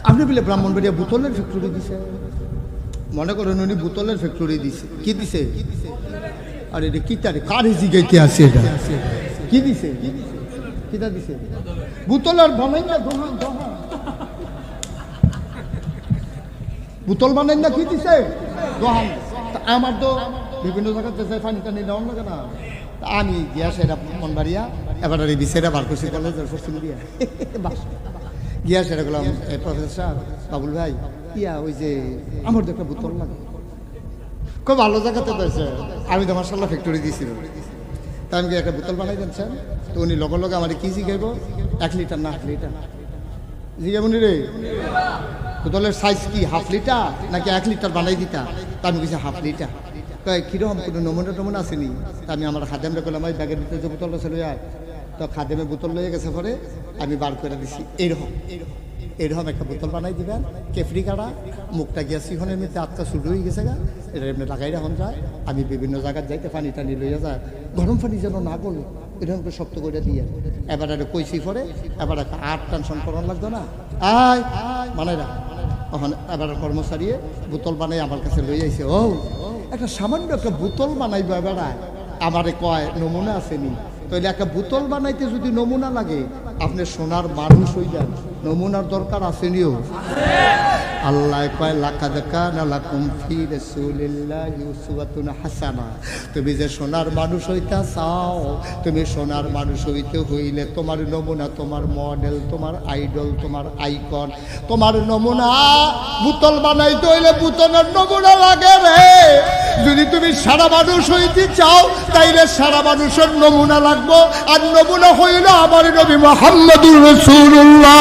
আপনি বলে ব্রাহ্মণবাড়িয়া বোতলের ফ্যাক্টরি দিছে, মনে করেন উনি বোতলের ফ্যাক্টরি দিছে। কি দিছে? আর এটা কি তারে কারে জিগাইতে আছে? এটা কি দিছে? কিটা দিছে? বোতলের বানাই না দোহান দোহান বোতল বানাই না কি দিছে? দোহান। আমার তো বিভিন্ন জায়গাতে পানি টানি নেওয়ার লাগে না, আমি গিয়া সেরা মনবাড়িয়া এবার এই বিষয়টা বার করছি কলেজের পশ্চিম দিয়া গিয়া সেটা বললাম, প্রফেসর সাহেব, বাবুল ভাই, ইয়া ওই যে আমার তো একটা বোতল লাগে, খুব ভালো জায়গাতে পেয়েছে, আমি তো মার্শাল্লাহ ফ্যাক্টরি দিয়েছিল, তা আমি একটা বোতল বানাই দিচ্ছেন। তো উনি লগে লগে আমার কি জিগাইব, 1 লিটার না 1 লিটার জিগাবনি রে, বোতলের সাইজ কি 1/2 লিটার নাকি 1 লিটার বানাই দিতা? তা আমি কিছু 1/2 লিটার। কিরকম কোনো নমুনা টমুনা আসেনি? তা আমি আমার খাদেমরা করলাম, আমি ব্যাগের ভিতরে যে বোতলটা ছিল যায়, তো খাদেমে বোতল লয়ে গেছে, পরে আমি বার করে দিছি, এইরকম এইরকম একটা বোতল বানাই দিবেন, কেফরি কাটা, মুখটা গিয়া সিহনের মধ্যে আটকা শুরু হয়ে গেছে গা, এটা এমনি লাগাই রাখুন যায়। আমি বিভিন্ন জায়গায় যাইতে পানি টানি লইয়া যায়, গরম পানি যেন না গলে এরকম করে শক্ত করে দিয়ে এবার একটা কইসি পরে এবার একটা টেনশন করার লাগতো না, আয় বানাই রাখ। তখন এবার কর্মচারী বোতল বানাই আমার কাছে লই আইছে, ও একটা সামান্য একটা বোতল বানাইব, বেড়ায় আমারে কয় নমুনা আসেনি। তাহলে একটা বোতল বানাইতে যদি নমুনা লাগে, আপনি সোনার মানুষ হয়ে যান, নমুনার দরকার আসেনিও। আল্লাহ কয় লাকাদ কানা লাকুম ফি রাসূলিল্লাহি উসওয়াতুন হাসানা। তুমি যে সোনার মানুষ হইতা চাও, তুমি সোনার মানুষ হইতে হইলে তোমার নমুনা, তোমার মডেল, তোমার আইডল, তোমার আইকন, তোমার নমুনা বোতল বানাইতে হইলে বোতলের নমুনা লাগে রে। যদি তুমি সারা মানুষ হইতে চাও, তাইলে সারা মানুষের নমুনা লাগবো, আর নমুনা হইল আমার নবী মুহাম্মদুর রাসূলুল্লাহ।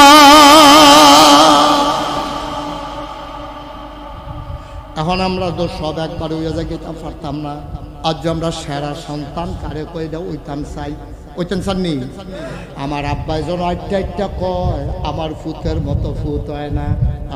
এখন আমরা তো সব একবার হইয়া যাই গেতাম, পারতাম না। আজ আমরা সেরা সন্তান কারে কয়ে দাও ওইতাম চাই, ওইতাম চাননি। আমার আব্বাই যেন আইটা কয়, আমার ফুতের মতো ফুত হয় না,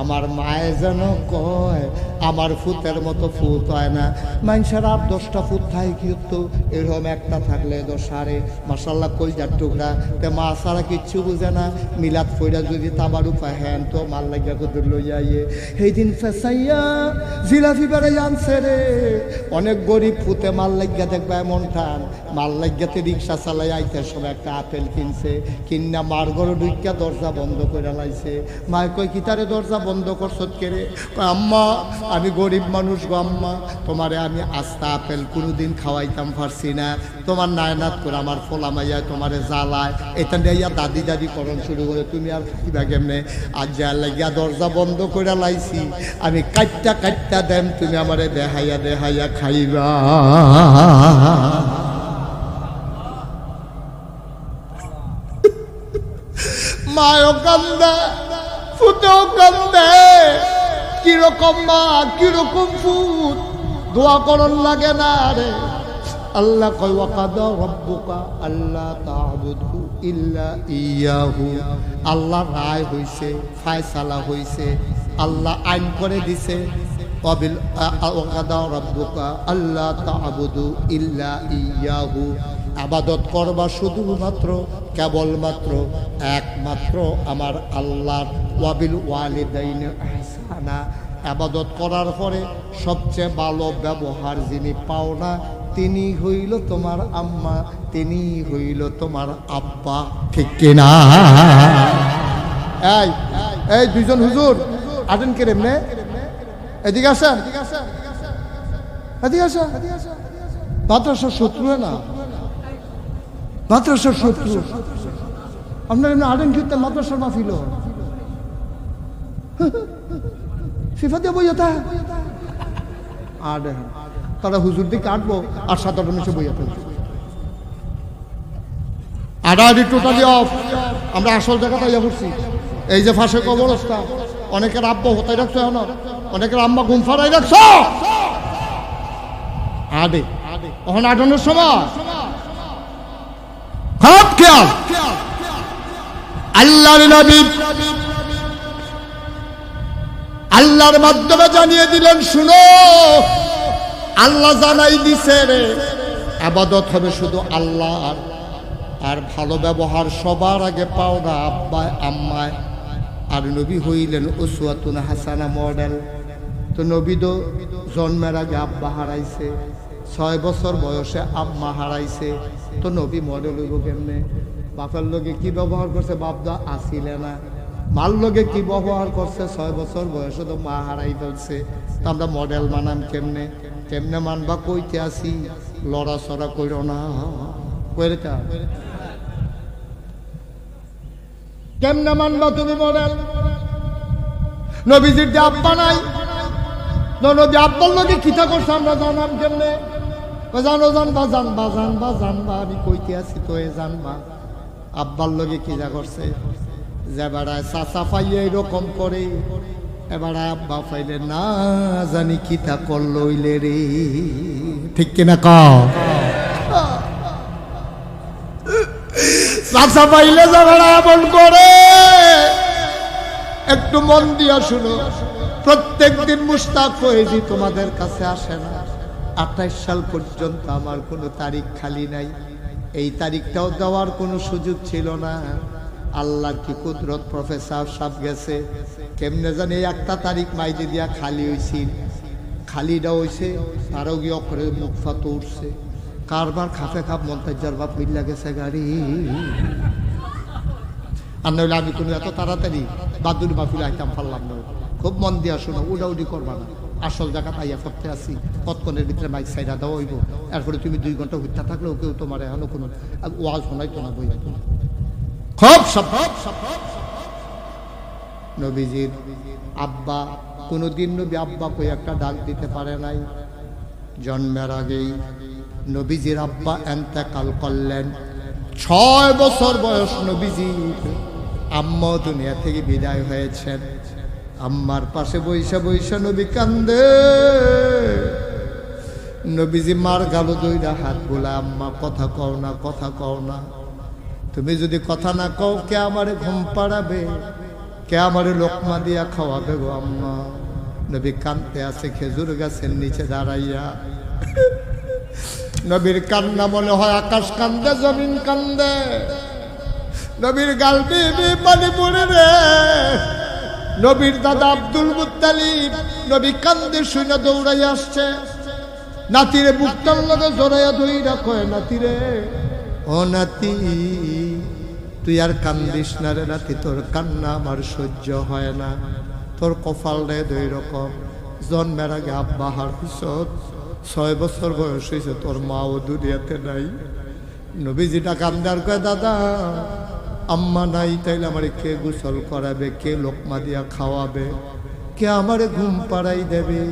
আমার মায়ে যেন কয় আমার ফুতের মতো ফুত হয় না। মানুষের আর 10টা ফুট থাকে, কিন্তু এরকম একটা থাকলে 10 সারে মাশাল্লাহ কলজার টুকরা। তে মা ছাড়া কিচ্ছু বুঝে না, মিলাদ ফইরা যদি তাবার উপায় হ্যান তো মাল লাগিয়া কদুর লইয়া ইয়ে সেই দিন ফেসাইয়া জিলাপি বেড়াই আনছে রে। অনেক গরিব ফুতে মাল লাগিয়া দেখবা এমন টান, মাল লাগিয়াতে রিক্সা চালাই আইতে সময় একটা আপেল কিনছে, কিনা মার ঘরে ঢুকিয়া দরজা বন্ধ করে লাইছে। মায় কয় কি তারে দরজা বন্ধ করছত কেরে? আম্মা আমি গরিব মানুষ গো আম্মা, তোমারে আমি আস্তা আপেল কোনোদিন খাওয়াইতাম পারছি না, তোমার নায়নাত করে আমার ফোলা মাইয়া তোমারে জ্বালায়, এটা নিয়ে দাদি দাদি করণ শুরু করে, তুমি আর খাইবা কেমনে? আজ যা লাগিয়া দরজা বন্ধ করে লাইছি, আমি কাটটা কাটটা দেম, তুমি আমারে দেখাইয়া দেখাইয়া খাইবা। মায়ও কান্দে, ফুটেও কান্দে, কিরকম মা কিরকম ফুট, দোয়া করন লাগে না রে। আল্লাহ কয় ওয়াকাদা রাব্বুকা আল্লা তা'বুদু ইল্লা ইয়াহু। আল্লাহ রায় হইছে, ফায়সালা হইছে, আল্লাহ আইন করে দিছে, ওয়াকাদা রাব্বুকা আল্লা তা'বুদু ইল্লা ইয়াহু। আবাদত করবা শুধুমাত্র কেবলমাত্র একমাত্র আমার আল্লাহর। ওয়াবিল ওয়ালিদাইনি ইহসানা। আবাদত করার পরে সবচেয়ে ভালো ব্যবহার যিনি পাও না, তিনি হইল তোমার আম্মা, তিনি হইল তোমার আব্বা, ঠিক কিনা? এই এই দুইজন হুজুর আটেন কে রে? এদিকে আসেন, এদিকে আসেন। মাদ্রাসার শত্রু না, মাদ্রাসার শত্রু। আপনার এমনি আটেন কীর্তন মাদ্রাসার মাহফিল ফিফা দিয়ে বইয়া তা আর তারা হুজুর দিকে আটবো আর 7-8 মিনিটে বইয়া ফেলছে। আড়াআড়ি টোটালি অফ। আমরা আসল জায়গাটা ইয়া করছি, এই যে ফাঁসে কবরস্থা, অনেকের আব্বা হতাই রাখছো, এখন অনেকের আম্মা ঘুম ফাড়াই রাখছো। আডে ওখানে আটানোর সময় খুব খেয়াল। আল্লাহর নবী আল্লাহর মাধ্যমে জানিয়ে দিলেন, শুনো আল্লাহ জানাই দিছে রে, ইবাদত হবে শুধু আল্লাহর, আর ভালো ব্যবহার সবার আগে পাও না আব্বায় আম্মায়, আর নবী হইলেন উসওয়াতুন হাসানা মডেল। তো নবী তো জন্মের আগে আব্বা হারাইছে, 6 বছর বয়সে আম্মা হারাইছে। তো নবী মডেল হইব কেমনে? বাপের লগে কি ব্যবহার করছে বাপদা আসিলে না, মার লগে কি ব্যবহার করছে, 6 বছর বয়সে তো মা হারাই ফেলছে। তো আমরা মডেল মানাম কেমনে? কেমনে মানবা? কইতে আসি লড়াচড়া কইর না, কইরেটা কেমনে মানবা তুমি মডেল? নবীজির যে আব্বা নাই, নবী আব্বার লগে কিতা করছে আমরা জানাম কেমনে? জানো জানবা জানবা জানবা জানবা, আমি কইতে আসি তো এ জানবা আব্বার লগে কি যা করছে। যে বেড়ায় চাচা পাইয়ে এরকম করে, এবার আব্বা পাইলে না জানি কিতা করলইলে রে, ঠিক কিনা কও? চাচা পাইলে যে বেড়া এমন করে, একটু মন দিয়া শুনো। প্রত্যেক দিন মুশতাক ফয়েজি তোমাদের কাছে আসে না। 28 সাল পর্যন্ত আমার কোনো তারিখ খালি নাই, এই তারিখটাও দেওয়ার কোনো সুযোগ ছিল না। আল্লাহর কি কুদরত, প্রফেসর সাহেব গেছে কেমনে জানি একটা তারিখ মাইজে দিয়া খালি হয়েছি, খালিটা হয়েছে আরও গিয়ে অক্ষরে মুখ ফাতো উঠছে। কারবার খাফে খাপ মন্তাজার বাপ মিল্লা গেছে গাড়ি। আর নইলে আমি কোনো এত তাড়াতাড়ি বাদুর বাফুলে আইতাম পারলাম না। খুব মন দিয়া শোনো, উডাউডি করবা না। আসল জায়গা তাইয়া করতে আসি, কতক্ষণের ভিতরে মাইক সাইডা দেওয়া হইব। এরপরে তুমি 2 ঘন্টা হইতা থাকলেও কেউ তোমার এখনো কোনো ওয়াজ শোনাইতো না, বই খুব সব। নবীজির আব্বা কোনোদিন নবী আব্বা কই একটা ডাক দিতে পারে নাই। জন্মের আগেই নবীজির আব্বা এন্তেকাল করলেন। 6 বছর বয়স নবীজির আম্মা দুনিয়া থেকে বিদায় হয়েছেন। আম্মার পাশে বৈশা বৈশা নবী কান্দে। নবীজি মার গালো দইরা হাত বলে, আম্মা কথা কও না, কথা কও না। তুমি যদি কথা না কও কে আমারে ঘুম পাড়াবে, কে আমারে লোকমা দিয়া খাওয়াবে গো আম্মা। নবী কান্দতে আছে খেজুর গাছের নিচে দাঁড়াইয়া। নবীর কান্না মনে হয় আকাশ কান্দে, জমিন কান্দে। নবীর গাল বিবি পানি পড়ে রে। নবীর দাদা আব্দুল মুত্তালিব নবী কান্দে শুনে দৌড়াই আসছে। নাতিরে বুকটার লগে জড়াইয়া ধইরা কয়, নাতিরে ও নাতি তুই আর কান্দিস না রে নাতি, তোর কান্না আমার সহ্য হয় না। তোর কপাল রে দুই রকম, জন্মের আগে আব্বা হারপিছত, 6 বছর বয়স হয়েছে, তোর মাও দুনিয়াতে নাই। নবীজিটা কান্দার কয়, দাদা আম্মা নাই তাইলে আমারে কে গোসল করাবে, কে লোকমা দিয়া খাওয়াবে, কে আমারে ঘুম পাড়াই দেবে?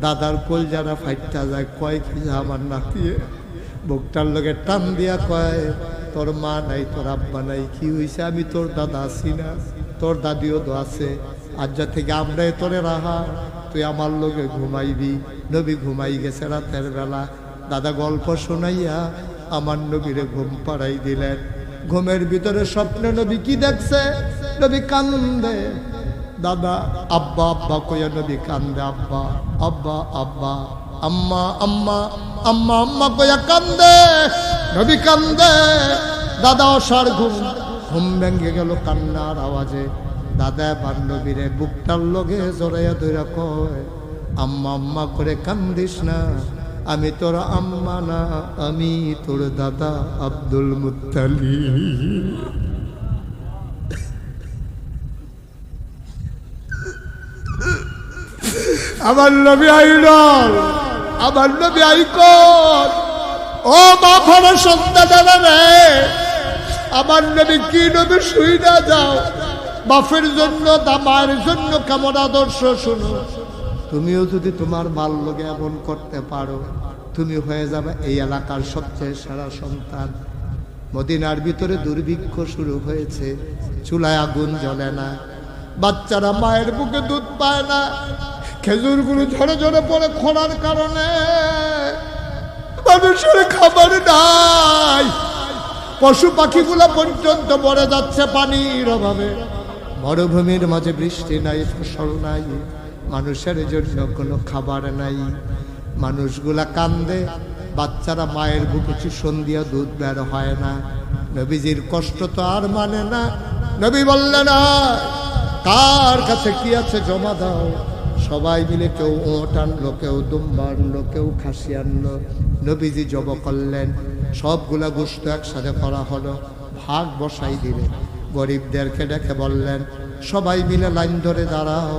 দাদার কোল যারা ফাইটটা যায়, কয় কি আমার নাতিয়ে বুকটার লগে টান দিয়া কয়, তোর মা নাই, তোর আব্বা নাই, কি হয়েছে? আমি তোর দাদা আছি না, তোর দাদিও তো আছে। আজ থেকে আমরাই তোরে রাহা, তুই আমার লগে ঘুমাইবি। নবী ঘুমাই গেছে রাতের বেলা। দাদা গল্প শোনাইয়া আমার নবীরে ঘুম পাড়াই দিলেন। ঘুমের ভিতরে স্বপ্নে নবী কি দেখছে? নবী কান্দে। দাদা আব্বা আব্বা কইয়া নবী কান্দে, আব্বা আব্বা আব্বা, আম্মা আম্মা আম্মা আম্মা কইয়া কান্দে। নবী কান্দে। দাদা অসার ঘুম ভেঙে গেল কান্নার আওয়াজে। দাদা এবার নবীরে বুকটার লগে জড়াইয়া ধইরা কয়, আম্মা আম্মা করে কান্দিস না, আমি তোর আম্মা না, আমি তোর দাদা আব্দুল মুত্তালিব। আমার নবী আইডল, আমার নবী আইকন। ও মা ভাড়া সন্তানেরা রে, আমার নবী কি নবী শুই না যাও। বাপের জন্য মায়ের জন্য কেমন আদর্শ শুনো। তুমিও যদি তোমার মাল লগে এমন করতে পারো, তুমি হয়ে যাবে এই এলাকার সবচেয়ে সেরা সন্তান। মদিনার ভিতরে দুর্ভিক্ষ শুরু হয়েছে, চুলায় আগুন জ্বলে না, বাচ্চারা মায়ের বুকে দুধ পায় না, খেজুরগুলো ঝরে ঝরে পড়ে খরার কারণে, মানুষের খাবার নাই, পশু পাখিগুলো পর্যন্ত মরে যাচ্ছে পানির অভাবে। মরুভূমির মাঝে বৃষ্টি নাই, ফসল নাই, মানুষের জন্য কোনো খাবার নাই। মানুষগুলা কান্দে, বাচ্চারা মায়ের বুকে চুষণ দিয়া দুধ বের হয় না। নবীজির কষ্ট তো আর মানে না। নবী বললেন, কার কাছে কি আছে জমা দাও। সবাই মিলে কেউ ওট আনলো, কেউ দুম্বা আনলো, কেউ খাসি আনলো। নবীজি জব করলেন, সবগুলা গোশত একসাথে করা হলো, ভাগ বসাই দিলেন। গরিবদেরকে ডেকে বললেন, সবাই মিলে লাইন ধরে দাঁড়াও,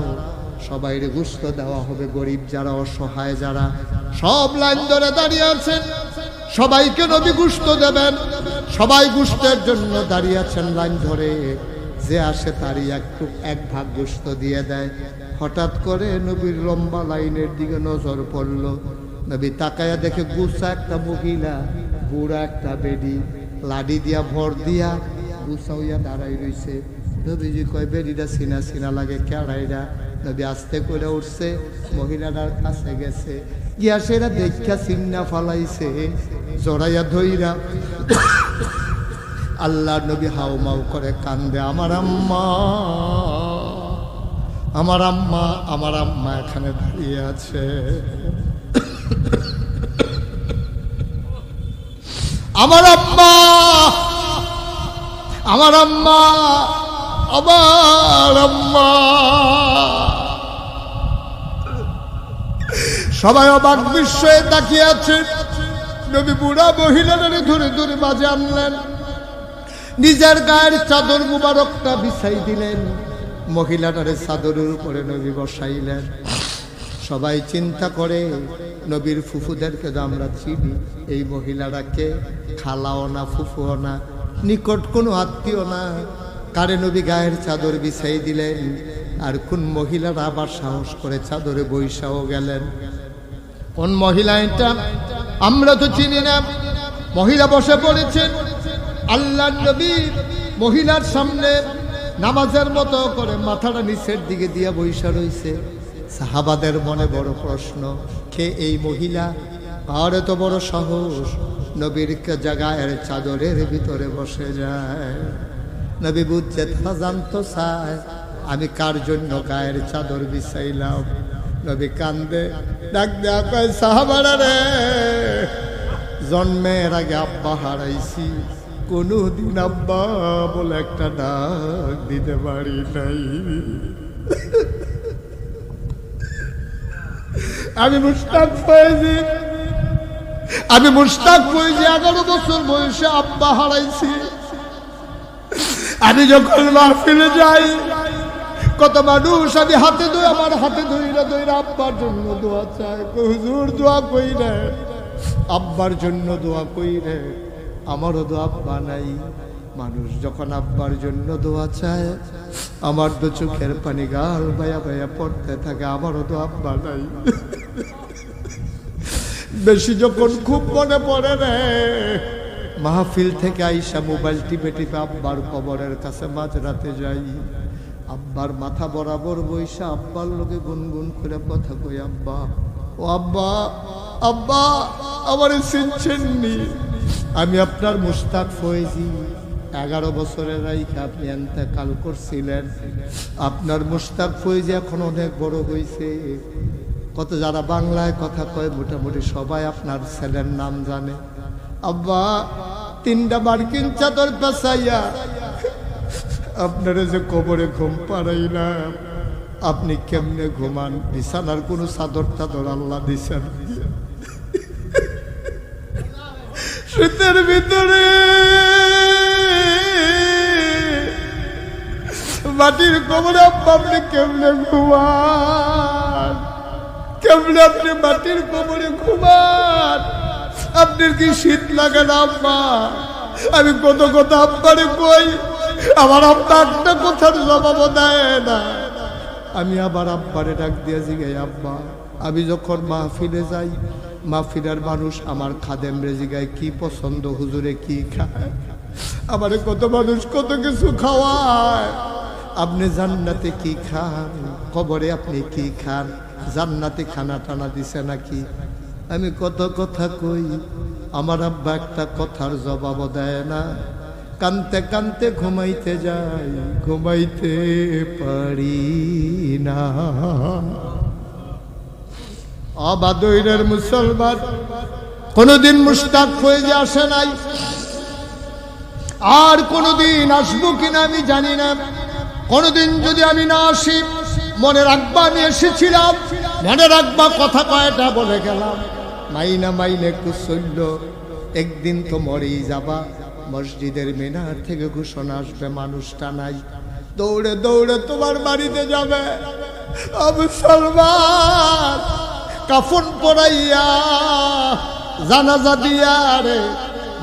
সবাই গোশত দেওয়া হবে। গরিব যারা, অসহায় যারা, সব লাইন ধরে দাঁড়িয়ে আছেন। সবাইকে নবী গোশত দেবেন, সবাই গোশতের জন্য দাঁড়িয়ে আছেন লাইন ধরে। যে আসে তারই এক ভাগ গোশত দিয়ে দেয়। হঠাৎ করে নবীর লম্বা লাইনের দিকে নজর পড়ল। নবী তাকায়া দেখে গুছা একটা মহিলা, বুড়া একটা বেডি, লাডি দিয়া ভর দিয়া গুছা হইয়া দাঁড়াই রইছে। নবীজি কয়, বেডিটা চিনা চিনা লাগে, কেড়াইরা। নবী আস্তে করে উঠছে, মহিলাটার কাছে গেছে, গিয়া সেরা দেখা চিন্না ফালাইছে, জড়াইয়া ধইরা আল্লাহ নবী হাউ মাউ করে কান্দে, আমার আম্মা, আমার আম্মা, আমার আম্মা এখানে দাঁড়িয়ে আছে। আমার আম্মা, আমার আম্মা, আমার আম্মা। সবাই অবাক বিস্ময়ে তাকিয়ে আছে। নবী বুড়া মহিলাটারে ধরে ধরে মাঝে আনলেন, নিজের গায়ের চাদর মুবারকটা বিছাই দিলেন, মহিলাটারে চাদরের উপরে নবী বসাইলেন। সবাই চিন্তা করে, নবীর ফুফুদেরকে তো আমরা চিনি, এই মহিলাটাকে খালাও না, ফুফুও না, নিকট কোনো আত্মীয় না, কারে নবী গায়ের চাদর বিছাই দিলেন। আর কোন মহিলারা আবার সাহস করে চাদরে বৈশাও গেলেন? কোন মহিলা এটা? আমরা তো চিনি না। মহিলা বসে পড়েছেন, আল্লাহর নবী মহিলার সামনে নামাজের মতো করে মাথাটা নিচের দিকে দিয়া বৈশা রইছে। সাহাবাদের মনে বড় প্রশ্ন, কে এই মহিলা? আর এত বড় সাহস, নবীর জায়গায় চাদরের ভিতরে বসে যায়। নবী বুঝছে, তা জানতো চায় আমি কার জন্য গায়ের চাদর বিছাইলাম। নবী কান্দে, ডাক দেয়া কয়, সাহাবারা রে, জন্মের আগে আব্বা হারাইছি, কোনদিন আব্বা বলে একটা ডাক দিতে পারি নাই। আমি মুশতাক ফয়েজি, আমি মুশতাক ফয়েজি 11 বছর বয়সে আব্বা হারাইছি। আমি যখন মাহফিলে যাই, কত মানুষ আমি হাতে ধরে, আমার হাতে ধইরা ধইরা আব্বার জন্য দোয়া চায়। হুজুর দোয়া কইরে, আব্বার জন্য দোয়া কইরে, আমারও তো আব্বা নাই। মানুষ যখন আব্বার জন্য দোয়া চায়, আমার তো চোখের পানি গাল বায়া বায়া পড়তে থাকে, আমারও তো আব্বা নাই। বেশি যখন খুব মনে পড়ে রে, মাহফিল থেকে আইসা মোবাইল টিপে টিপে আব্বার কবরের কাছে মাঝরাতে যাই। আব্বার মাথা বরাবর বইসা আব্বার লোকে গুনগুন করে কথা কই, আব্বা, ও আব্বা, আব্বা আমারে চিনছেননি? আমি আপনার মুশতাক ফয়েজি, 11 বছরের রাইখে আপনি ইন্তেকাল করছিলেন। আপনার মুশতাক ফয়েজি এখন অনেক বড় হয়েছে। কত যারা বাংলায় কথা কয়, মোটামুটি সবাই আপনার ছেলের নাম জানে। আব্বা, 3টা মার্কিন চাদর পেঁচাইয়া আপনারা যে কবরে ঘুম পাড়াইলাম, আপনি কেমনে ঘুমান? বিছানার কোনো চাদর টাদর আল্লাহ দিছেন? শীতের ভিতরে মাটির কবরে আপনি কেমনে ঘুমান? কেমনে আপনি মাটির কবরে ঘুমান? আপনার কি শীত লাগে না আব্বা? আমি কত কথা আব্বারে কই, আমার আব্বা একটা কথার জবাব দেয় না। আমি আবার আব্বারে ডাক দিয়ে জিগাই, আব্বা, আমি যখন মাহফিলে যাই, মাহফিলের মানুষ আমার খাদেম রে জিগায়, কি পছন্দ হুজুরে, কি খায়? আমারে কত মানুষ কত কিছু খাওয়ায়। আপনি জান্নাতে কি খান? কবরে আপনি কি খান? জান্নাতে খানা টানা দিছে নাকি? আমি কত কথা কই, আমার আব্বা একটা কথার জবাব দেয় না। কানতে কানতে ঘুমাইতে যাই, ঘুমাইতে পারি না। অবাদইরের মুসলমান কোনদিন মুশতাক ফয়েজি আসে নাই, আর কোনদিন আসবো কিনা আমি জানি না। কোনদিন যদি আমি না আসি মনে রাখবা আমি এসেছিলাম, মনে রাখবা কথা কয়টা বলে গেলাম। মাইনা মাইনে কুসল্য, একদিন তো মরেই যাবা। মসজিদের মিনার থেকে ঘোষণা আসবে মানুষটা নাই, দৌড়ে দৌড়ে তোমার বাড়িতে যাবে। মুসলমান কাফন পরাইয়া জানাজা দিয়া রে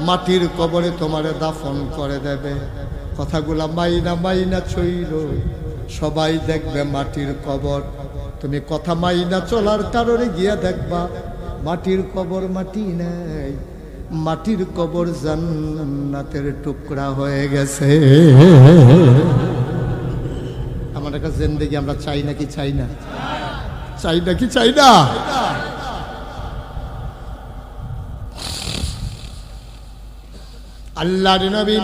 মাটির কবরে তোমারে দাফন করে দেবে। কথাগুলা মাইনা মাইনা চইল, সবাই দেখবে মাটির কবর। তুমি কথা মাইনা চলার কারণে গিয়া দেখবা মাটির কবর মাটি নাই, মাটির কবর জান্নাতের টুকরা হয়ে গেছে। আমার একটা জিন্দেগি আমরা চাই নাকি চাই না? চাই নাকি চাই না? আল্লাহর নবী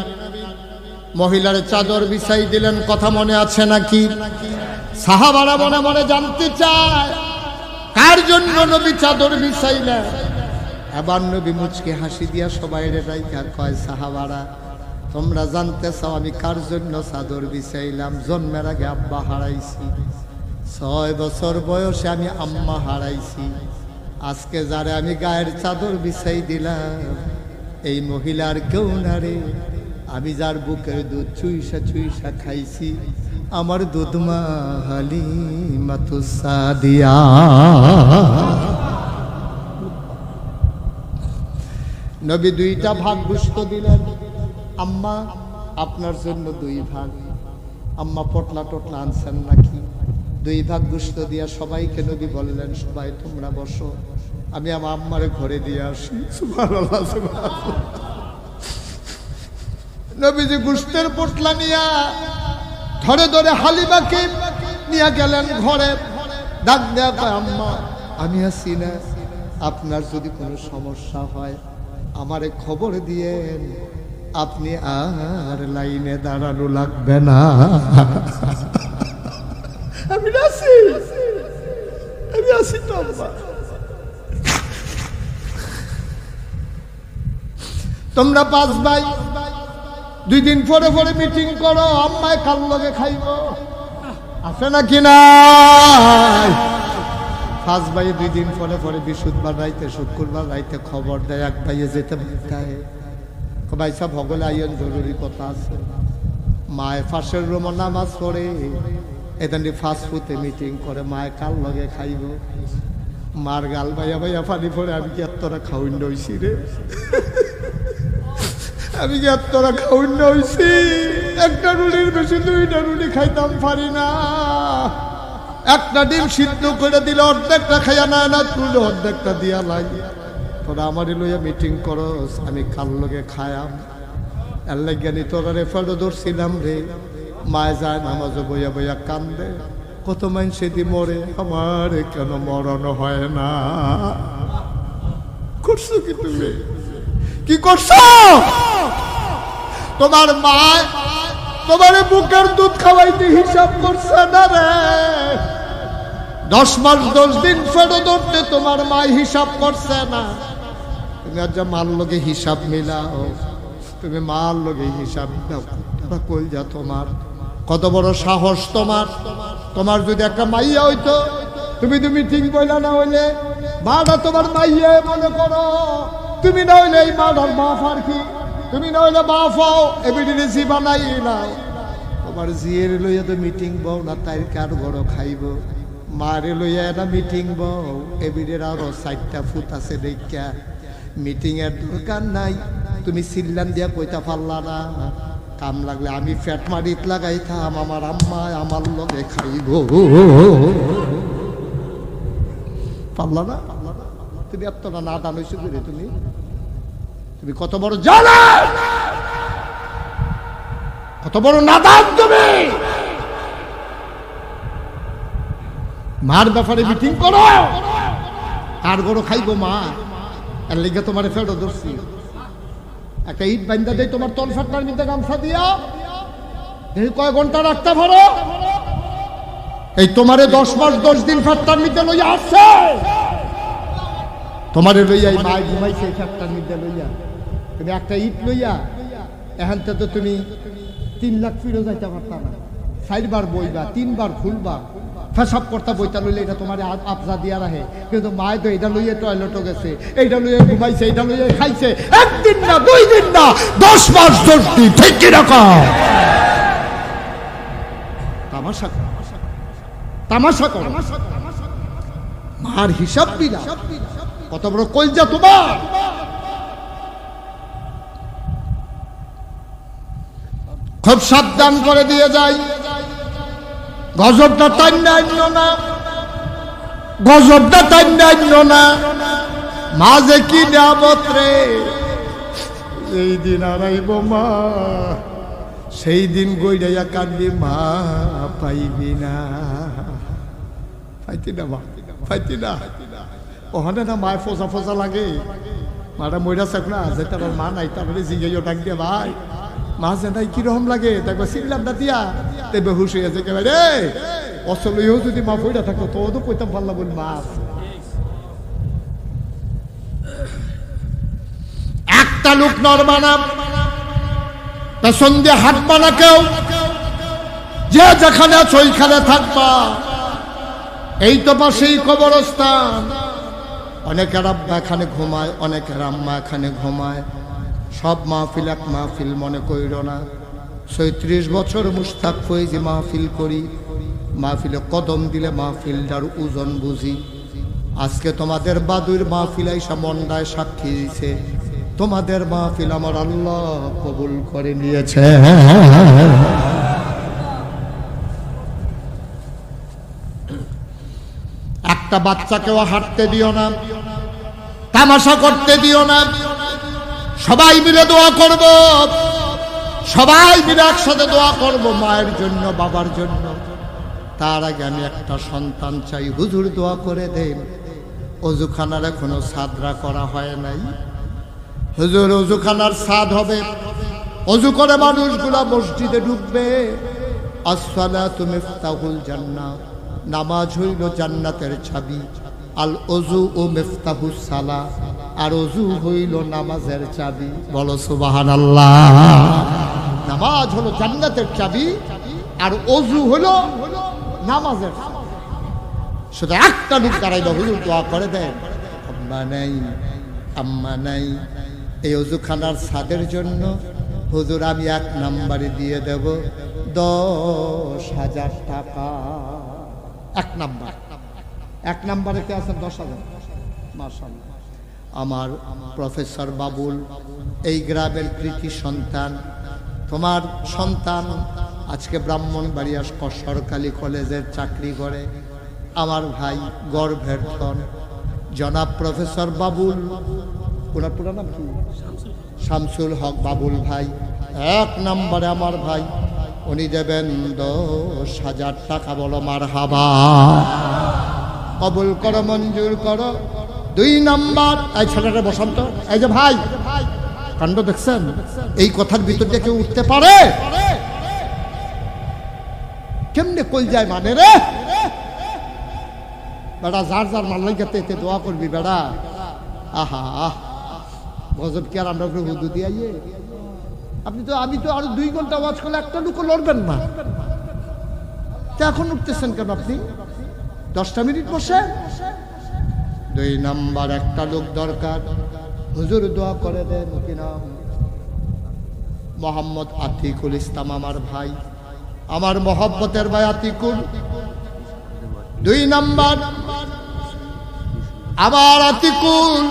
মহিলার চাদর বিছাই দিলেন, কথা মনে আছে নাকি? সাহাবারা মনে মনে জানতে চায় কার জন্য নবী চাদর বিছাইলেন। এবার নবী মুচকে হাসি দিয়া সবাই রাইখা কয়, সাহাবারা তোমরা জানতে চাও আমি কার জন্য চাদর বিছাইলাম? জন্মের আগে আব্বা হারাইছি, 6 বছর বয়সে আমি আম্মা হারাইছি। আজকে যারে আমি গায়ের চাদর বিছাই দিলাম এই মহিলার কেউ না রে। আমি যার বুকের দুধ চুইসা চুইসা খাইছি আমার দুধমা হালিমাতুস সাদিয়া। নবী 2টা ভাগ গোশত দিলেন। আম্মা আপনার জন্য 2 ভাগ। আম্মা পটলা টটলা আনছেন নাকি? 2 ভাগ গোশত দিয়া সবাইকে নবী বললেন, সবাই তোমরা বসো, আমি আমার আম্মারে ঘরে দিয়ে আসি। সুবহানাল্লাহ সুবহানাল্লাহ। নবীজি গোশতের পটলা নিয়া ধরে ধরে হালিমাকে নিয়ে গেলেন ঘরে। ডাক দেয়া কয়, আম্মা আমি আছি না, আপনার যদি কোনো সমস্যা হয় আমারে খবর দিয়েন, আপনি আর লাইনে দাঁড়ানো লাগবে না। আমি আছি, আমি আছি তো আম্মা। তোমরা 5 ভাই 2 দিন পরে পরে মিটিং করো, আম্মায় কাল লগে খাইব, আছে নাকি নাই? 5 ভাই 2 দিন পরে পরে বৃহস্পতিবার রাইতে শুক্রবার রাইতে খবর দেয়। এক ভাইয়ে যেতে দেয়, ভাই সাহেব ভগলে আইয়েন, জরুরি কথা আছে। মায়ের ফাঁসের রুমে নামাজ পড়ে এদানি ফাস্ট ফুডে মিটিং করে, মায়ের কাল লগে খাইব। মার গাল ভাইয়া ভাইয়া পানি পড়ে, আমি কি এতটা খাওয়ান হইছি রে, আমি কি এতটা খাওয়ান হইছি? একটা রুটির বেশি 2টা রুটি খাইতাম পারি না। একটা ডিম সিদ্ধ করে দিলে অর্ধেকটা খাইয়া না তুলে অর্ধেকটা দিয়া লাগে। তোরা আমারই লইয়া মিটিং করস, আমি কাল লগে খায়াম। এর লাগানি তোরা রেফারও ধরছিলাম রে। মায় যায় নামাজে বইয়া বইয়া কান্দে, কত মানুষ সেদি মরে, আমার কেন মরণ হয় না? করছো কি তুমি? কি করছো? তোমার মা তোমার বুকের দুধ খাওয়াইতে হিসাব করছে না রে। 10 মাস 10 দিন ফেরত ধরতে তোমার মা হিসাব করছে না। তুমি আজ মার লগে হিসাব মিলাও, তুমি মার লগে হিসাব দাও। কই যা তোমার কত বড় সাহস তোমার! তোমার যদি একটা মাইয়া হইতো, তুমি মিটিং বইলা না হইলে মাটা তোমার মাইয়া মনে করো, তুমি না হইলে এই মাটার বাপ আর কি, তুমি না হইলে বাপ হও, এভিডেন্সি বানাই নাও। তোমার জিয়ের লইয়া তো মিটিং বউ না, তাই কার বড় খাইব। মারে লইয়া না মিটিং বউ, এভিডের আরো 4টা ফুট আছে দেখা। মিটিং এর দরকার নাই, তুমি সিল্লান দিয়া কইতা পারলা না। কাম লাগলে আমি ফ্যাট মারিত লাগাইতাম, আমার আম্মা আমার লগে খাইব। পারলা না? তুমি এতটা না দান হইছো করে, তুমি কত বড় জানা, কত বড় নাদান তুমি। মার ব্যাপারে মিটিং করো, কার গরো খাইব মা, এর লেগে তোমার ফেরত ধরছি। একটা ইট বান্ধা দেয় তোমার তল ফাটনার মধ্যে গামছা দিয়া, দেখি কয় ঘন্টা রাখতে পারো। এই তোমারে 10 মাস 10 দিন ফাটনার মধ্যে লইয়া আসছে, তোমারে লইয়া এই মায় ঘুমাইছে ফাটনার মধ্যে লইয়া। তুমি একটা ইট লইয়া এখান থেকে তো তুমি 3 লাখ ফিরো যাইতে পারতা না, 4বার বইবা 3বার খুলবা পেশাব করতে বইটা লইলে এটা তোমার আবজা দিয়া রাখে কিন্তু মায় তো এটা লইয়ে টয়লেটও গেছে এইটা লইয়ে ঘুমাইছে এইটা লইয়ে খাইছে 1 দিন না 2 দিন না 10 মাস 10 দিন ঠিক কি রকম তামাশা তামাশা করো মার হিসাব বিনা কত বড় কলজা তোমার খুব সাবধান করে দিয়ে যাই গজবটা টাইন্য না গজবটা টাইন্য না মাঝে কি নিয়ামত রে এই দিন আড়াইব মা সেই দিন গইড়াইয়া কাঁদবি মা পাইবি না পাইতি না মা পাইতি না ওখানে না মায় ফোসা ফোসা লাগে মাটা মইরা চাক না যে তার মা নাই তারপরে জিগাইও ডাক দিয়ে ভাই মা যে নাই কিরকম লাগে তারপর সিল্লাম না দিয়া তেবে হুশ হয়ে আছে কেমন রে অসলইও যদি মা ফইরা থাকতো তো কইতাম পারলাম বল মাছ একটা লোক নরমানা পেছন দিয়ে হাঁটবা না কেউ যে যেখানে আছো ওইখানে থাকবা এই তো পাশেই কবরস্থান অনেকের আব্বা এখানে ঘুমায় অনেকের আম্মা এখানে ঘুমায় সব মাহফিল এক মাহফিল মনে কইর না ৩৬ বছর মুস্তাক ফৈজি মাহফিল করি মাহফিলে কদম দিলে মাহফিলটার ওজন বুঝি আজকে তোমাদের বাদুর মাহফিল আইসা মন্ডায় সাক্ষী দিছে তোমাদের মাহফিল আমার আল্লাহ কবুল করে নিয়েছে একটা বাচ্চাকেও হাঁটতে দিও না তামাশা করতে দিও না সবাই মিলে দোয়া করব সবাই মিলে একসাথে দোয়া করব মায়ের জন্য বাবার জন্য তার আগে আমি একটা সন্তান চাই হুজুর দোয়া করে দেন অজুখানার এখনো সাদরা করা হয় নাই হুজুর অজুখানার সাদ হবে অজু করে মানুষগুলা মসজিদে ঢুকবে আসসালাতু মিফতাহুল জান্নাত নামাজ হইল জান্নাতের চাবি আল ওযু ও মিফতাহুস সালাহ আর ওযু হইল নামাজের চাবি বলো সুবহানাল্লাহ নামাজ হলো জান্নাতের চাবি আর ওযু হলো নামাজের চাবি শুধু একটা লোক দাঁড়াইলো হুজুর দোয়া করে দেন আম্মা নাই এই ওযুখানার ছাদের জন্য হুজুর আমি 1 নম্বরে দিয়ে দেব 10,000 টাকা 1 নম্বর 1 নম্বরে কে আছেন 10,000 মাশাআল্লাহ আমার প্রফেসর বাবুল এই গ্রামের কৃতি সন্তান তোমার সন্তান আজকে ব্রাহ্মণবাড়িয়া সরকারি কলেজের চাকরি করে আমার ভাই গর্ভের ধন জনাব প্রফেসর বাবুল ওনার পুরো নাম কি শামসুল হক বাবুল ভাই 1 নম্বরে আমার ভাই উনি দেবেন 10,000 টাকা বলো মারহাবা কবুল করো মঞ্জুর করো 2 নম্বর এই ছেলেটা বসন্ত এই যে ভাই কাণ্ড দেখছেন এই কথার ভিতর দিয়ে কেউ উঠতে পারে কেমনে কই যায় মানে রে বেড়া যার যার মাল্লাই গেতে এতে দোয়া করবি বেড়া আহা গজব কি আর আমরা হুদু দিয়ে আপনি তো আমি তো আরো 2 ঘন্টা ওয়াজ করলে একটা লুকো লড়বেন না এখন উঠতেছেন কেন আপনি 10টা মিনিট বসে 2 নম্বর একটা লোক দরকার হুজুর দোয়া করে দেন কি নাম মোহাম্মদ আতিকুল ইসলাম আমার ভাই আমার মহব্বতের ভাই আতিকুল 2 নম্বর আবার আতিকুল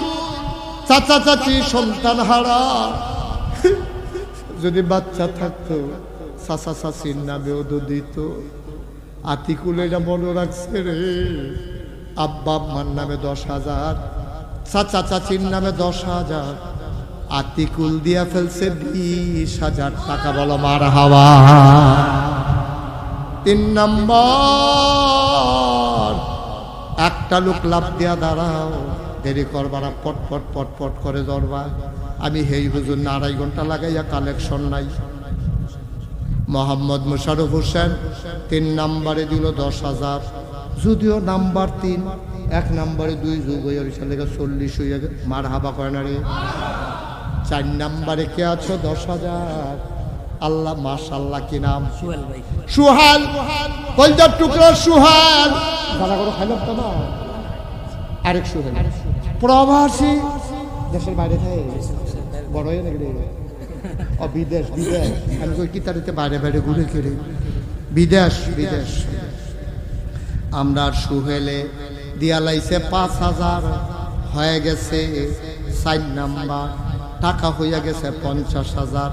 চাচা চাচি সন্তান হারা যদি বাচ্চা থাকতো চাচা চাচির নামে ওদো দিত আতিকুল এটা মনে রাখছে রে আব্বা আম্মার নামে 10,000 চাচা চাচির নামে 10,000 আতিকুল দিয়া ফেলছে 20,000 টাকা বলো মারহাবা 3 নম্বর একটা লোক লাভ দিয়া দাঁড়াও দেরি করবা না পট পট পট পট করে ধরবা আমি হেই হুজুর না 2.5 ঘন্টা লাগাইয়া কালেকশন নাই মোহাম্মদ মুশারফ হোসেন 3 নম্বরে দিল 10,000 যদিও নাম্বার 3 1 নম্বরে 2 যোগ হয়ে লেগে 40 হয়ে মারহাবা করে না রে 4 নম্বরে কে আছো 10,000 আল্লাহ মাশাআল্লাহ, কি নাম? সোহেল ভাই। সুহাল, কলজার টুকরা সুহাল। দাদা করে খাইলাম তো না, আরেক সুহেল প্রবাসী, দেশের বাইরে থাকে, বড় হয়ে নাকি ও বিদেশ, বিদেশ। আমি কই কি তারিতে বাইরে বাইরে ঘুরে ফিরে, বিদেশ বিদেশ। আমরা সুহেলে দিয়া লাইছে 5,000, হয়ে গেছে 4 নাম্বার, টাকা হইয়া গেছে 50,000।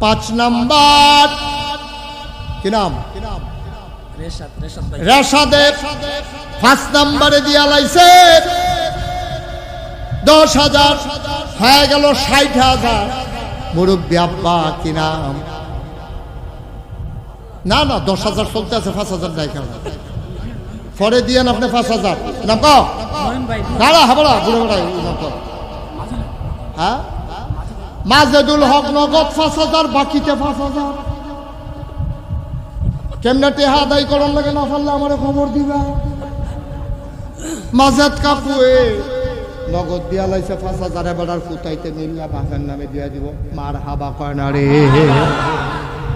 5 নাম্বার কি নাম? রেশাদ, রেশাদ ভাই। রেশাদে 5 নাম্বারে দিয়া লাইছে 10,000, হয়ে গেল 60,000। মুরব্বী আব্বা কি নাম? না না, 10,000 চলতে আছে, 5,000 নাই কেন? পরে দিয়েন আপনি 5,000। নাম ক নয়ন ভাই। দাঁড়া হাবড়া বুড়ো বেড়াই নাম ক। হ্যাঁ, মাজেদুল হক নগদ 5,000, বাকিতে 5,000। কেমনে টেহা আদায় করন লাগে না পারলে আমার খবর দিবা। মাজেদ কাপুয়ে নগদ দিয়া লাইছে 5,000, এবার আর ফুটাইতে মিল্লা বাপের নামে দিয়া দিব। মার হাবা কয় না রে।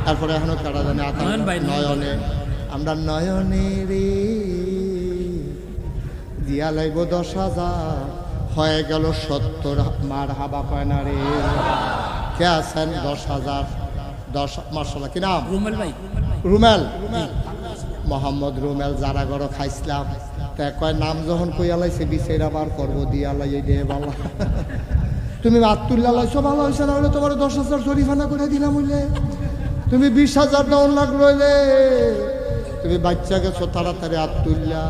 তারপরে এখনো কারা জানে নয়নে, আমরা নয়নে রে দিয়া লাইব 10,000, হয়ে গেল 70। মার হাবা কয় না রে। কে আছেন? 10,000। 10 মাশাআল্লাহ, কি নাম? রুমেল ভাই। রুমেল, মোহাম্মদ রুমেল। যারা গড় খাইছিলাম তা কয় নাম যখন কইয়া লাইছে বিচার আবার করবো, দিয়া লাই দে বাবা। তুমি আত্মুল্লাহ লাইছো, ভালো হয়েছে, না হলে তোমার 10,000 জরিফানা করে দিলাম। হইলে তুমি 20,000 দেওয়ার লাগলো, হইলে তুমি বাচ্চা গেছো তাড়াতাড়ি আত্মুল্লাহ,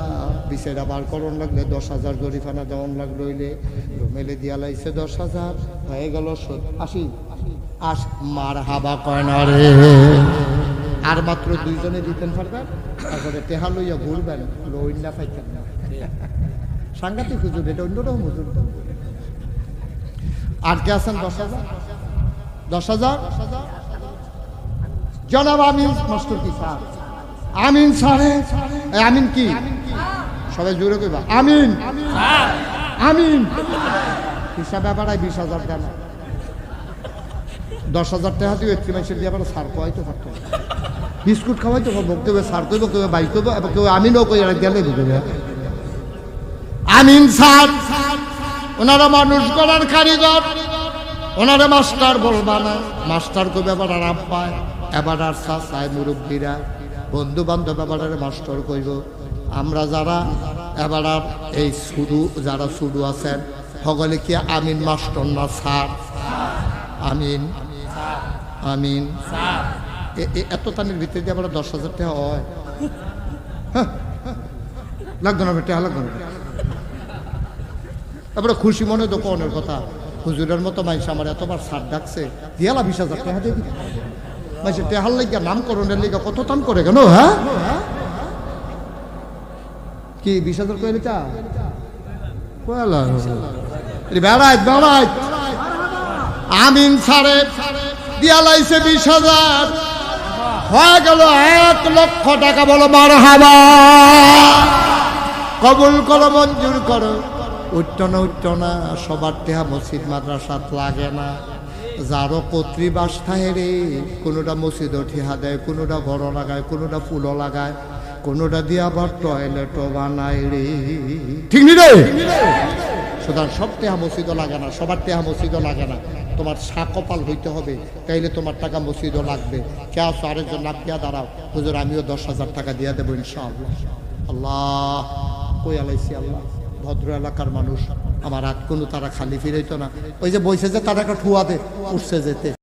বিচার আবার করণ লাগলে 10,000 জরিফানা দেওয়ার লাগলো। হইলে রুমেলে দিয়া লাইছে 10,000, হয়ে গেল 80। মার হাবা কয় না রে। আর মাত্র 2 জনে দিতেন পারবেন, তারপরে টেহা লইয়া ঘুরবেন, লইন্ডা পাইতেন না। সাংঘাতিক হুজুর, এটা অন্যরকম হুজুর। আর কে আছেন? 10,000। 10,000 জনাব আমিন মাস্টার। কি স্যার? আমিন স্যারে। আমিন কি? সবাই জোরে কইবা আমিন। আমিন হিসাব ব্যাপারে 20,000 দেন। 10,000 টাকা দিয়ে একটি মানুষের দিয়ে আবার সার খাওয়াইতে পারত, বিস্কুট খাওয়াইতে পারবো। কেউ সার করবো, কেউ বাইক করবো, এবার কেউ আমিনও কই গেলে বুঝবে। আমিন স্যার, ওনারা মানুষ গড়ার কারিগর, ওনারা মাস্টার বলবা না। মাস্টার কবে এবার আরাম পায়, এবার আর চায় মুরব্বীরা, বন্ধু বান্ধব এবার মাস্টার কইব। আমরা যারা এবার আর এই শুরু, যারা শুরু আছেন সকলে কি আমিন মাস্টার না স্যার? আমিন আমিন। এত তানের ভিতরে দিয়ে আবার 10,000 টাকা হয়। লাগতো না টাকা, লাগতো না। তারপরে খুশি মনে দোকানের কথা, হুজুরের মতো মানুষ আমার এতবার সার ডাকছে, দিয়ালা 20,000 টাকা দিয়ে দিবি। মানুষের টেহার লাগিয়া, নামকরণের লিগা কত টান করে কেন? হ্যাঁ কি 20,000 কয়ে চা বেড়াই বেড়াই। আমিন সারে দিয়া লাইছে 20,000, হয়ে গেল 1 লক্ষ টাকা। বলো মারহাবা। কবুল করো, মঞ্জুর করো। উঠতো না, উঠতো না। সবার টেহা মসজিদ মাদ্রাসাত লাগে না। যারও কর্তৃবাস থাকে রে, কোনোটা মসজিদও ঠেহা দেয়, কোনোটা ঘর লাগায়, কোনোটা ফুলও লাগায়, কোনোটা দিয়ে আবার টয়লেটও বানায় রে। ঠিক নি রে? সুতরাং সব টেহা মসজিদও লাগে না, সবার টেহা মসজিদও লাগে না। তোমার কপাল হইতে হবে, তাইলে তোমার টাকা মসজিদও লাগবে। কে আসো? আরেকজন লাফিয়া দাঁড়াও, হুজুর আমিও 10,000 টাকা দিয়ে দেবো ইনশাআল্লাহ। আল্লাহ কই আলাইছি আল্লাহ। ভদ্র এলাকার মানুষ, আমার হাত কোনো তারা খালি ফিরাইতো না। ওই যে বইছে যে তারা একটা ঠুয়া দে উঠছে যেতে।